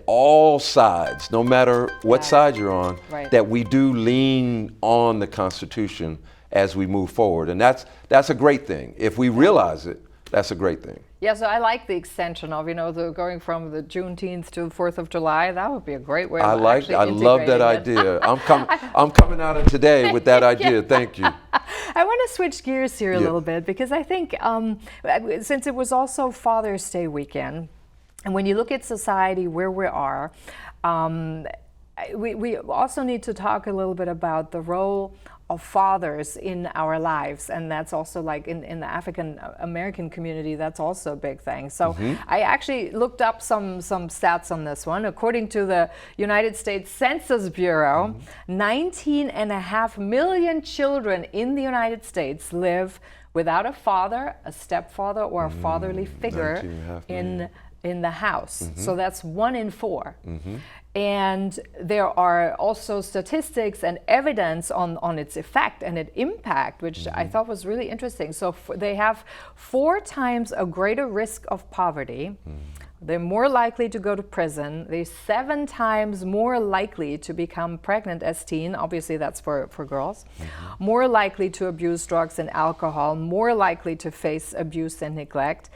all sides, no matter what side you're on, Right. that we do lean on the Constitution as we move forward. And that's a great thing. If we realize it, that's a great thing. Yeah, so I like the extension of, going from the Juneteenth to the 4th of July. That would be a great way of actually I love that integrating it. idea. I'm coming out of today with that idea. Thank you. I want to switch gears here a little bit, because I think since it was also Father's Day weekend, and when you look at society where we are, we also need to talk a little bit about the role of fathers in our lives, and that's also like in the African American community, that's also a big thing. So I actually looked up some stats on this one. According to the United States Census Bureau, 19.5 million children in the United States live without a father, a stepfather, or a fatherly figure 19.5 in the house. So that's 1 in 4. And there are also statistics and evidence on its effect and its impact, which I thought was really interesting. So they have 4 times a greater risk of poverty. They're more likely to go to prison. They're 7 times more likely to become pregnant as teen. Obviously, that's for girls. More likely to abuse drugs and alcohol. More likely to face abuse and neglect.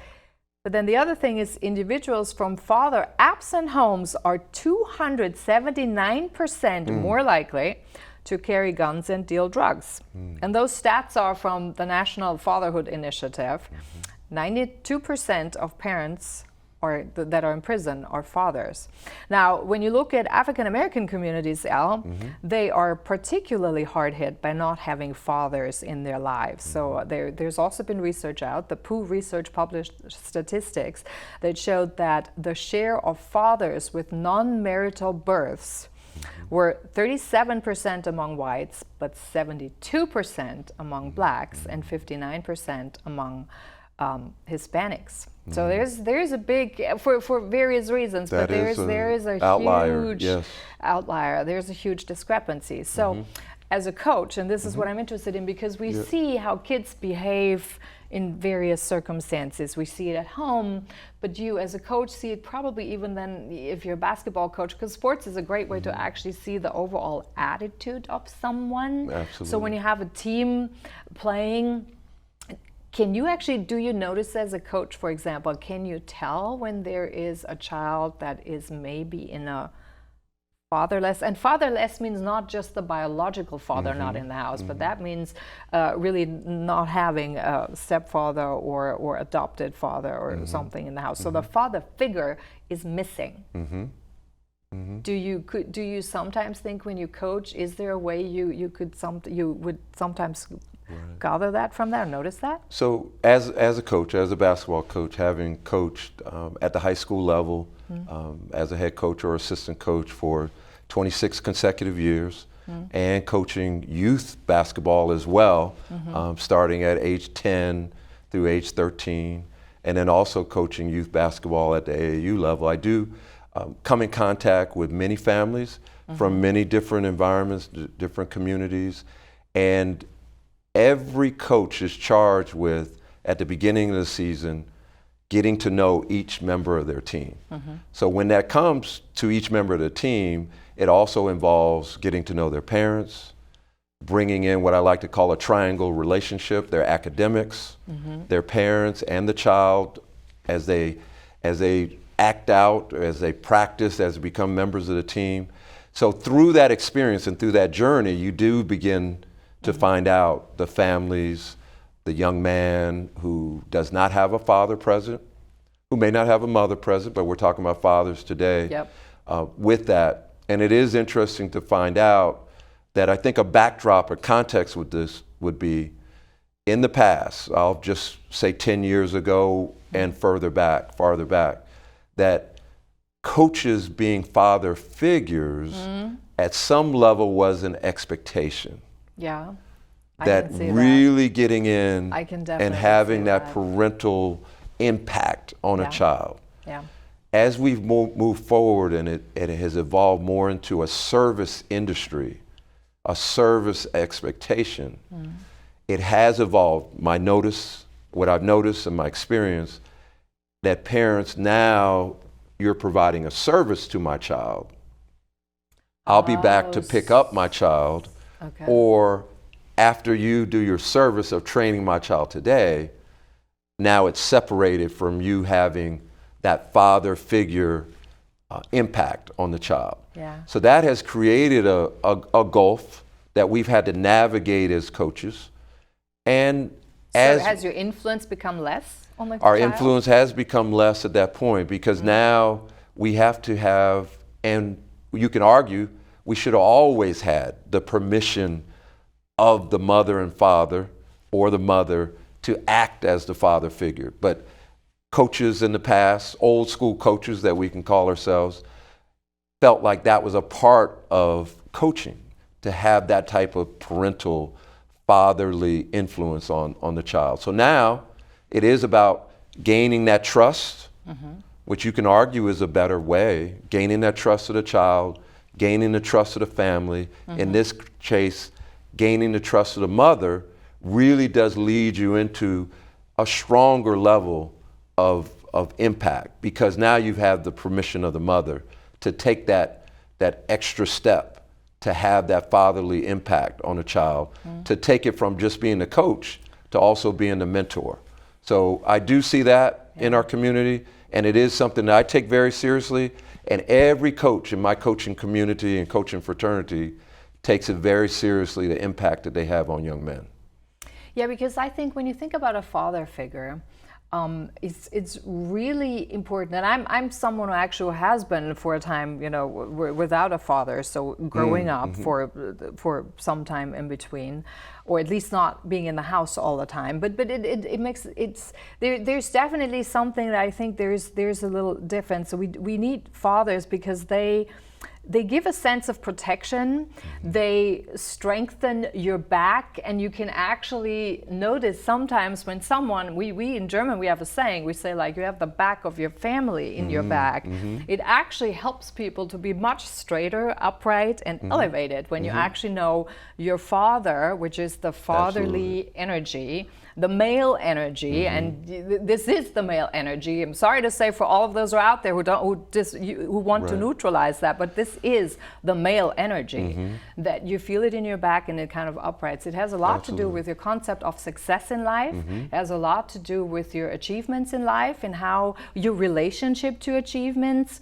But then the other thing is, individuals from father-absent homes are 279% more likely to carry guns and deal drugs. And those stats are from the National Fatherhood Initiative. 92% of parents that are in prison are fathers. Now, when you look at African American communities, Al, they are particularly hard hit by not having fathers in their lives. So there's also been research out, the Pew Research published statistics that showed that the share of fathers with non-marital births were 37% among whites, but 72% among blacks, and 59% among Hispanics. So there's a big, for various reasons, but there is a outlier, huge outlier. There's a huge discrepancy. So as a coach, and this is what I'm interested in, because we see how kids behave in various circumstances. We see it at home, but you as a coach see it probably even then if you're a basketball coach, because sports is a great way to actually see the overall attitude of someone. Absolutely. So when you have a team playing, do you notice as a coach, for example, can you tell when there is a child that is maybe in a fatherless, and fatherless means not just the biological father not in the house, but that means really not having a stepfather or adopted father or something in the house. So the father figure is missing. Do you sometimes think when you coach, is there a way you would sometimes gather that from there, notice that? So as a coach, as a basketball coach, having coached at the high school level as a head coach or assistant coach for 26 consecutive years, and coaching youth basketball as well, starting at age 10 through age 13, and then also coaching youth basketball at the AAU level, I do come in contact with many families from many different environments, different communities, and every coach is charged with, at the beginning of the season, getting to know each member of their team. So when that comes to each member of the team, it also involves getting to know their parents, bringing in what I like to call a triangle relationship, their academics, their parents, and the child as they act out, as they practice, as they become members of the team. So through that experience and through that journey, you do begin to find out the families, the young man who does not have a father present, who may not have a mother present, but we're talking about fathers today. With that. And it is interesting to find out that I think a backdrop or context with this would be, in the past, I'll just say 10 years ago and farther back, that coaches being father figures at some level was an expectation. Yeah, that really getting in and having that parental impact on a child. As we've moved forward and it has evolved more into a service industry, a service expectation, it has evolved. What I've noticed in my experience, that parents now you're providing a service to my child, I'll be back to pick up my child. Okay. Or after you do your service of training my child today, now it's separated from you having that father figure impact on the child. Yeah. So that has created a gulf that we've had to navigate as coaches. And So as has your influence become less on the our child? influence has become less at that point, because now we have to have, and you can argue, we should have always had the permission of the mother and father, or the mother, to act as the father figure. But coaches in the past, old school coaches that we can call ourselves, felt like that was a part of coaching, to have that type of parental, fatherly influence on the child. So now it is about gaining that trust, which you can argue is a better way, gaining that trust of the child, gaining the trust of the family. In this case, gaining the trust of the mother really does lead you into a stronger level of impact, because now you have the permission of the mother to take that extra step to have that fatherly impact on a child, to take it from just being the coach to also being the mentor. So I do see that in our community, and it is something that I take very seriously, and every coach in my coaching community and coaching fraternity takes it very seriously, the impact that they have on young men. Yeah, because I think when you think about a father figure, it's really important. And I'm someone who actually has been for a time, without a father. So growing up for some time in between, or at least not being in the house all the time. But it makes there's definitely something that I think there's a little difference. So we need fathers because they give a sense of protection, they strengthen your back, and you can actually notice sometimes when someone, we in German, we have a saying, we say like, you have the back of your family in your back. It actually helps people to be much straighter, upright, and elevated when you actually know your father, which is the fatherly energy, the male energy, and this is the male energy. I'm sorry to say for all of those who are out there who want to neutralize that, but this is the male energy, that you feel it in your back and it kind of uprights. It has a lot to do with your concept of success in life. It has a lot to do with your achievements in life and how your relationship to achievements,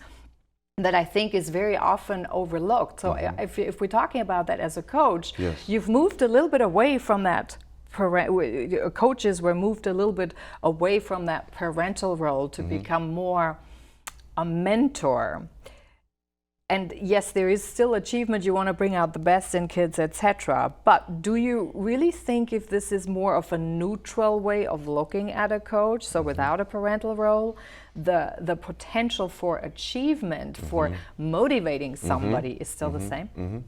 that I think is very often overlooked. So if we're talking about that as a coach, you've moved a little bit away from that. Coaches were moved a little bit away from that parental role to become more a mentor. And yes, there is still achievement. You want to bring out the best in kids, etc. But do you really think if this is more of a neutral way of looking at a coach, so without a parental role, the potential for achievement, for motivating somebody is still the same?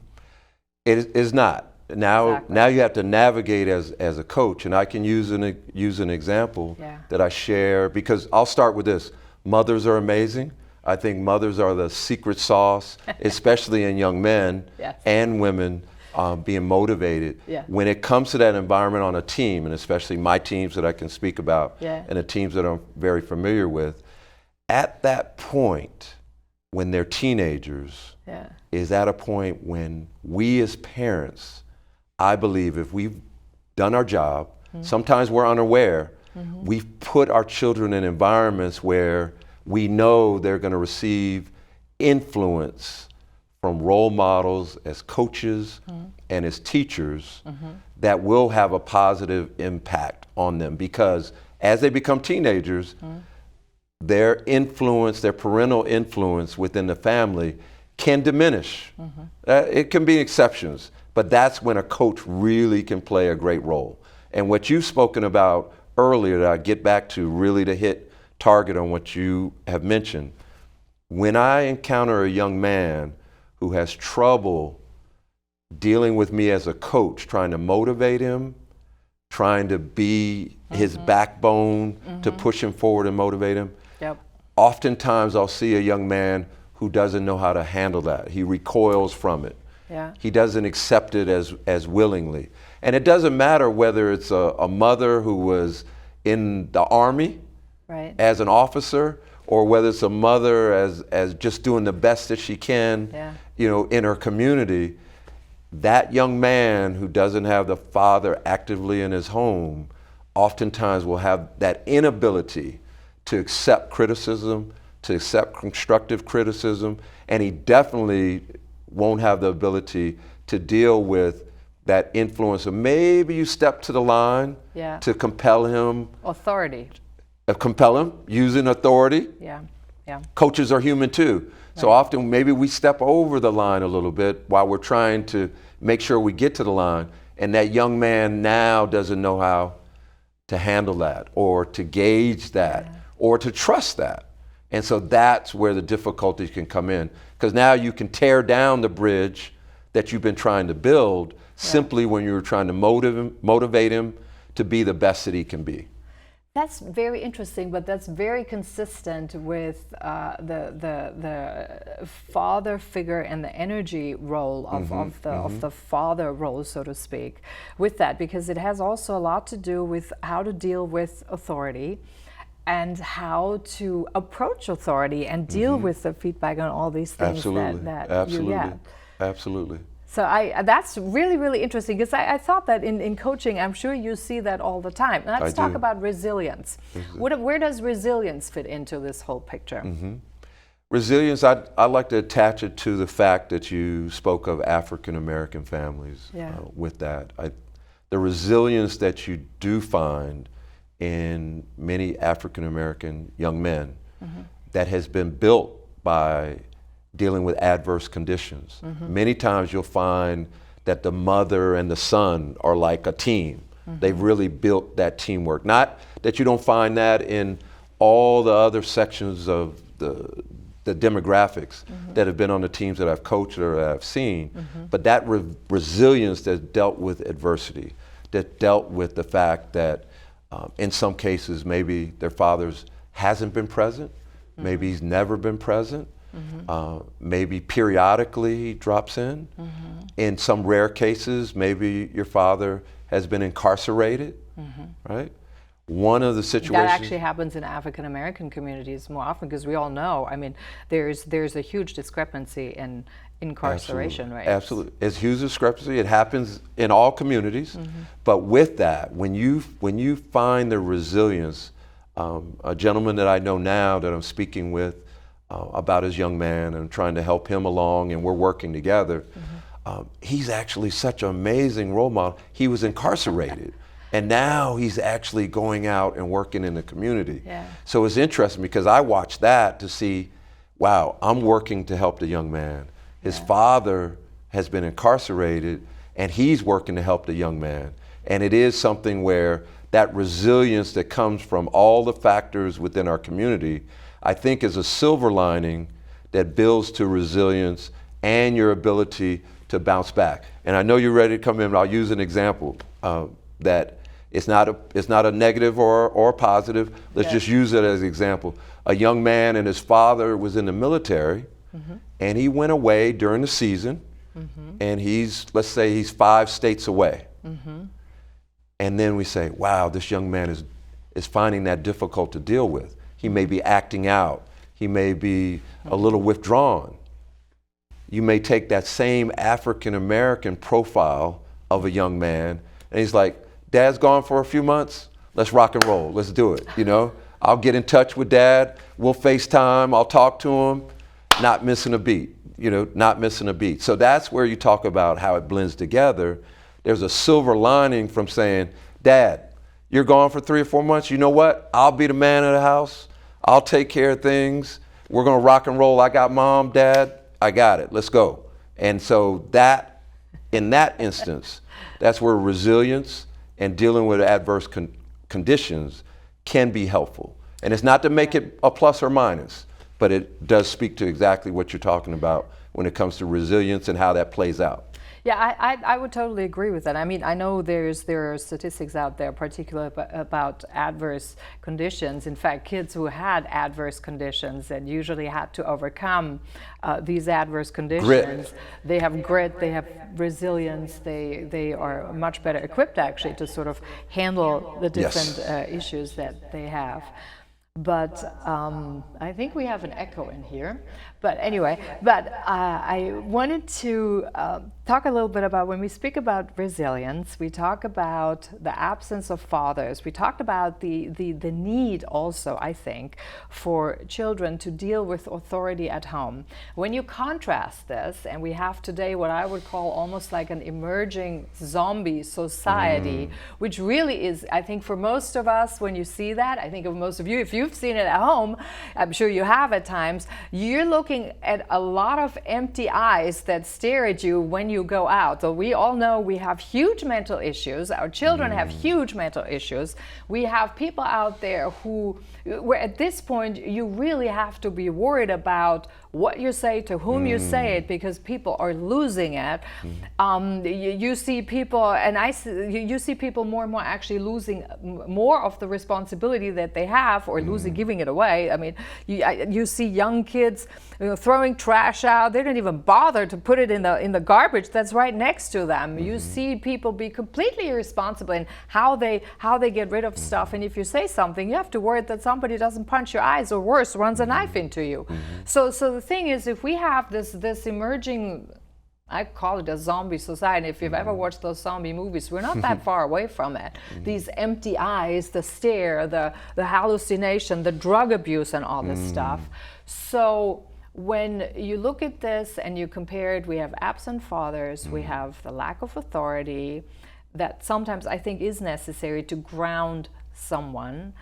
It is not. Now you have to navigate as a coach, and I can use an example that I share, because I'll start with this. Mothers are amazing. I think mothers are the secret sauce, especially in young men and women being motivated. When it comes to that environment on a team, and especially my teams that I can speak about, and the teams that I'm very familiar with, at that point, when they're teenagers, is at a point when we as parents, I believe if we've done our job, sometimes we're unaware, we've put our children in environments where we know they're going to receive influence from role models as coaches and as teachers that will have a positive impact on them, because as they become teenagers, their influence, their parental influence within the family can diminish. It can be exceptions, but that's when a coach really can play a great role. And what you've spoken about earlier, that I get back to really to hit target on what you have mentioned, when I encounter a young man who has trouble dealing with me as a coach, trying to motivate him, trying to be his backbone to push him forward and motivate him, oftentimes I'll see a young man who doesn't know how to handle that. He recoils from it. He doesn't accept it as willingly. And it doesn't matter whether it's a mother who was in the Army as an officer, or whether it's a mother as just doing the best that she can, Yeah. in her community, that young man who doesn't have the father actively in his home oftentimes will have that inability to accept criticism, to accept constructive criticism, and he definitely won't have the ability to deal with that influence of maybe you step to the line Yeah. to compel him, Authority. using authority. Yeah. Yeah. Coaches are human too. So often maybe we step over the line a little bit while we're trying to make sure we get to the line, and that young man now doesn't know how to handle that or to gauge that or to trust that. And so that's where the difficulties can come in, because now you can tear down the bridge that you've been trying to build simply when you're trying to motivate him to be the best that he can be. That's very interesting, but that's very consistent with the father figure and the energy role of the father role, so to speak, with that, because it has also a lot to do with how to deal with authority and how to approach authority and deal with the feedback and all these things that you get. Absolutely. So that's really, really interesting, because I thought that in coaching, I'm sure you see that all the time. Let's talk about resilience. Where does resilience fit into this whole picture? Resilience, I like to attach it to the fact that you spoke of African American families with that. The resilience that you do find in many African American young men that has been built by dealing with adverse conditions. Many times you'll find that the mother and the son are like a team. They've really built that teamwork. Not that you don't find that in all the other sections of the demographics that have been on the teams that I've coached or that I've seen, but that resilience that dealt with adversity, that dealt with the fact that in some cases maybe their fathers hasn't been present, maybe he's never been present, maybe periodically he drops in. In some rare cases, maybe your father has been incarcerated, right? One of the situations that actually happens in African American communities more often, because we all know, I mean, there's a huge discrepancy in incarceration rates. Absolutely, it's huge discrepancy. It happens in all communities, but with that, when you find the resilience, a gentleman that I know now that I'm speaking with about his young man and trying to help him along, and we're working together. He's actually such an amazing role model. He was incarcerated, and now he's actually going out and working in the community. So it's interesting because I watched that to see, wow, I'm working to help the young man. His father has been incarcerated, and he's working to help the young man. And it is something where that resilience that comes from all the factors within our community, I think, is a silver lining that builds to resilience and your ability to bounce back. And I know you're ready to come in, but I'll use an example that it's not a negative or a positive. Let's just use it as an example. A young man and his father was in the military, and he went away during the season, and let's say he's 5 states away. And then we say, wow, this young man is finding that difficult to deal with. He may be acting out. He may be a little withdrawn. You may take that same African American profile of a young man, and he's like, Dad's gone for a few months. Let's rock and roll. Let's do it. I'll get in touch with Dad. We'll FaceTime. I'll talk to him. Not missing a beat. Not missing a beat. So that's where you talk about how it blends together. There's a silver lining from saying, Dad, you're gone for 3 or 4 months. You know what? I'll be the man of the house. I'll take care of things. We're going to rock and roll. I got Mom, Dad. I got it. Let's go. And so that, in that instance, that's where resilience and dealing with adverse conditions can be helpful. And it's not to make it a plus or minus, but it does speak to exactly what you're talking about when it comes to resilience and how that plays out. Yeah, I would totally agree with that. I mean, I know there are statistics out there, particularly about adverse conditions. In fact, kids who had adverse conditions and usually had to overcome these adverse conditions, grit. They have grit, they have resilience, they are much better equipped actually to sort of handle the different issues that they have. But I think we have an echo in here. But anyway, I wanted to talk a little bit about, when we speak about resilience, we talk about the absence of fathers. We talked about the need also, I think, for children to deal with authority at home. When you contrast this, and we have today what I would call almost like an emerging zombie society, which really is, I think for most of us, when you see that, I think of most of you, if you've seen it at home, I'm sure you have at times, you're looking at a lot of empty eyes that stare at you when you go out. So we all know we have huge mental issues. Our children have huge mental issues. We have people out there where at this point you really have to be worried about what you say, to whom you say it, because people are losing it. You see people, and you see people more and more actually losing more of the responsibility that they have, or losing, giving it away. I mean, you see young kids throwing trash out. They don't even bother to put it in the garbage that's right next to them. You see people be completely irresponsible in how they get rid of stuff. And if you say something, you have to worry that somebody doesn't punch your eyes, or worse, runs a knife into you. So the thing is, if we have this emerging, I call it a zombie society. If you've ever watched those zombie movies, we're not that far away from it. These empty eyes, the stare, the hallucination, the drug abuse, and all this stuff. So when you look at this and you compare it, we have absent fathers, we have the lack of authority that sometimes I think is necessary to ground someone.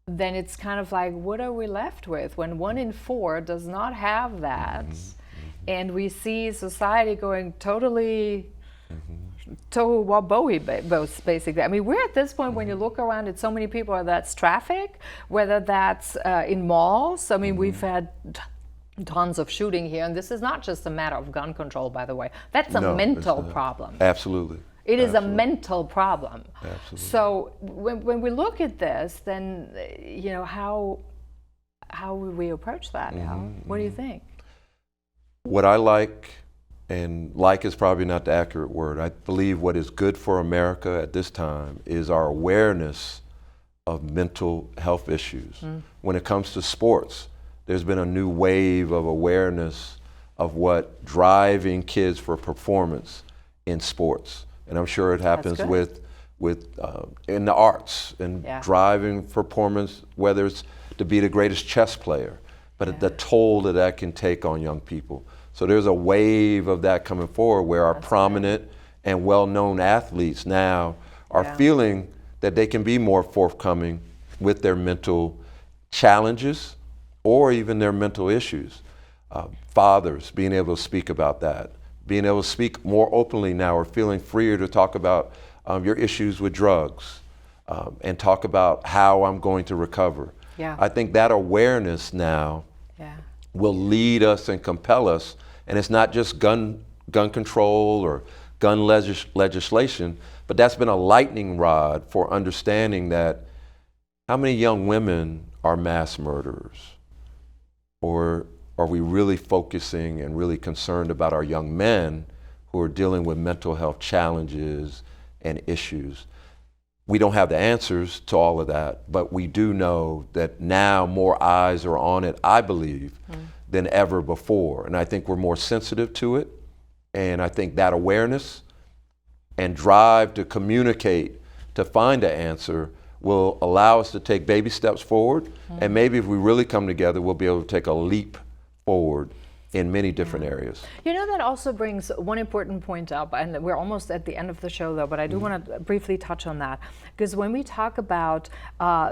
Then it's kind of like, what are we left with when 1 in 4 does not have that? And we see society going totally tohu wabohu, basically. I mean, we're at this point, when you look around at so many people, whether that's traffic, whether that's in malls. I mean, we've had tons of shooting here, and this is not just a matter of gun control, by the way. That's a mental problem. Absolutely. It is a mental problem. Absolutely. So when we look at this, then how would we approach that? What do you think? What I like, and like is probably not the accurate word, I believe what is good for America at this time is our awareness of mental health issues. When it comes to sports, there's been a new wave of awareness of what driving kids for performance in sports. And I'm sure it happens with in the arts, and driving performance, whether it's to be the greatest chess player, but the toll that can take on young people. So there's a wave of that coming forward, where our prominent and well-known athletes now are feeling that they can be more forthcoming with their mental challenges, or even their mental issues. Fathers being able to speak about that, being able to speak more openly now, or feeling freer to talk about your issues with drugs, and talk about how I'm going to recover. I think that awareness now will lead us and compel us, and it's not just gun control or gun legislation, but that's been a lightning rod for understanding that how many young women are mass murderers? Or are we really focusing and really concerned about our young men who are dealing with mental health challenges and issues? We don't have the answers to all of that, but we do know that now more eyes are on it, I believe, than ever before. And I think we're more sensitive to it. And I think that awareness and drive to communicate, to find an answer, will allow us to take baby steps forward. And maybe if we really come together, we'll be able to take a leap forward in many different areas. You know, that also brings one important point up, and we're almost at the end of the show though, but I do want to briefly touch on that, because when we talk about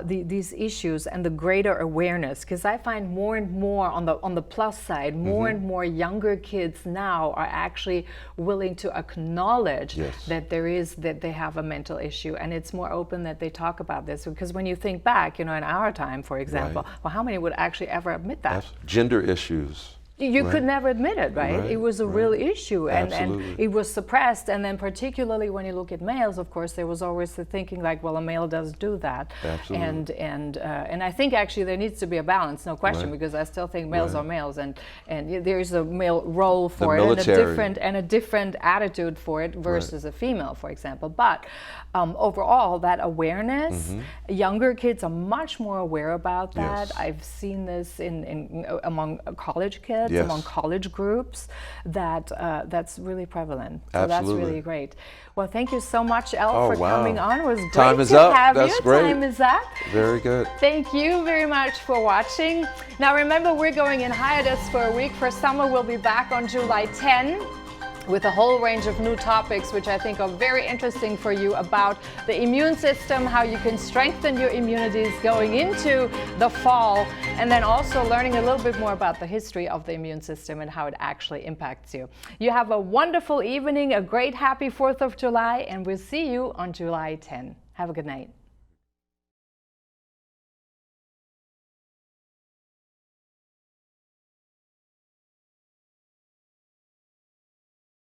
these issues and the greater awareness, because I find more and more on the plus side, more and more younger kids now are actually willing to acknowledge that they have a mental issue, and it's more open that they talk about this. Because when you think back, in our time, for example, well, how many would actually ever admit that? Gender issues. you could never admit it, right? It was a real issue, and Absolutely. it was suppressed. And then particularly when you look at males, of course, there was always the thinking like, well, a male does do that. Absolutely. And I think actually there needs to be a balance, no question, because I still think males are males, and there is a male role for it, and a different attitude for it versus a female, for example. But overall, that awareness, younger kids are much more aware about that. Yes. I've seen this among college kids, Yes. among college groups, that that's really prevalent. So Absolutely. that's really great. Well, thank you so much, Elle, Oh, for wow. coming on. It was great Time is to up. have That's you. great. Time is up. Very good. Thank you very much for watching. Now remember, we're going in hiatus for a week. For summer, we'll be back on July 10 with a whole range of new topics, which I think are very interesting for you, about the immune system, how you can strengthen your immunities going into the fall, and then also learning a little bit more about the history of the immune system and how it actually impacts you. You have a wonderful evening, a great happy 4th of July, and we'll see you on July 10. Have a good night.